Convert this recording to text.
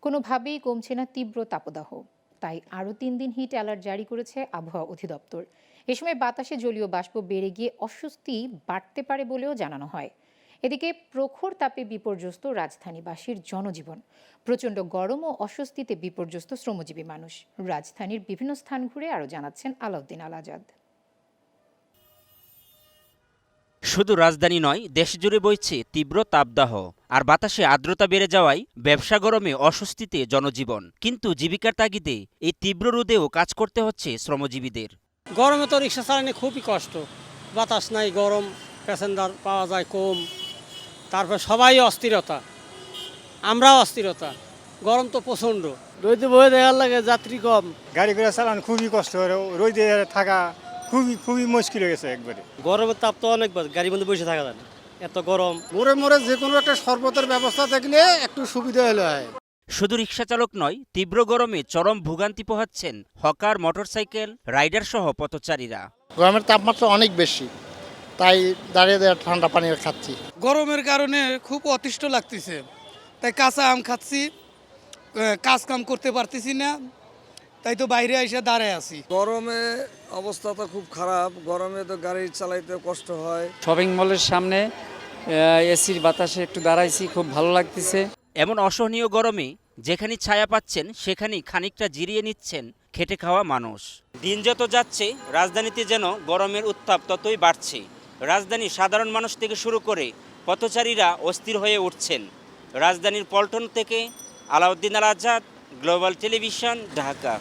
কোনোভাবেই কমছে না তীব্র তাপদাহ। তাই আরও 3 দিন হিট অ্যালার্ট জারি করেছে আবহাওয়া অধিদপ্তর। এ সময় বাতাসে জলীয় বাষ্প বেড়ে গিয়ে অস্বস্তি বাড়তে পারে বলেও জানানো হয়। এদিকে প্রখর তাপে বিপর্যস্ত রাজধানীবাসীর জনজীবন। প্রচণ্ড গরম ও অস্বস্তিতে বিপর্যস্ত শ্রমজীবী মানুষ। রাজধানীর বিভিন্ন স্থান ঘুরে আরও জানাচ্ছেন আলাউদ্দিন আল আজাদ। শুধু রাজধানী নয়, দেশজুড়ে বইছে তীব্র তাপদাহ। আর বাতাসে আর্দ্রতা বেড়ে যাওয়ায় ব্যবসা গরমে অস্বস্তিতে জনজীবন। কিন্তু জীবিকার তাগিদে এই তীব্র রোদেও কাজ করতে হচ্ছে শ্রমজীবীদের। গরমে তো রিক্সা চালানো খুবই কষ্ট। বাতাস নাই, গরম, প্যাসেঞ্জার পাওয়া যায় কম। তারপর সবাই অস্থিরতা, আমরাও অস্থিরতা। গরম তো প্রচণ্ড। রোদে বয়ে দেখার লাগে, যাত্রী কম। গাড়ি ঘোড়া চালানো খুবই কষ্ট হয়, রোদে থাকা খুবই খুবই মুশকিল হয়ে গেছে একবারে। গরমের তাপ তো অনেক, গাড়ির মধ্যে বসে থাকা যায় না, এত গরম। মোড়ে মোড়ে যে কোনো একটা শরবতের ব্যবস্থা থাকলে একটু সুবিধা হলো হয়। শুধু রিক্সা চালক নয়, তীব্র গরমে চরম ভোগান্তি পোহাচ্ছেন হকার, মোটরসাইকেল রাইডার সহ পথচারীরা। গরমের তাপমাত্রা অনেক বেশি, তাই দাঁড়িয়ে দাঁড়িয়ে ঠান্ডা পানি খাচ্ছি। গরমের কারণে খুব অতিষ্ঠ লাগতেছে, তাই কাঁচা আম খাচ্ছি, কাজ কাম করতে পারতেছি না, তাই তো বাইরে এসে দাঁড়ায় আছি। গরমে অবস্থা তো খুব খারাপ, গরমে তো গাড়ি চালাইতে কষ্ট হয়। শপিং মলের সামনে এসির বাতাসে একটু দাঁড়াইছি, খুব ভালো লাগতেছে। এমন অসহনীয় গরমে যেখানে ছায়া পাচ্ছেন সেখানেই খানিকটা জিরিয়ে নিচ্ছেন খেটে খাওয়া মানুষ। দিন যত যাচ্ছে রাজধানীতে যেন গরমের উত্তাপ ততই বাড়ছে। রাজধানীর সাধারণ মানুষ থেকে শুরু করে পথচারীরা অস্থির হয়ে উঠছেন। রাজধানীর পল্টন থেকে আলাউদ্দিন আল আজাদ, গ্লোবাল টেলিভিশন, ঢাকা।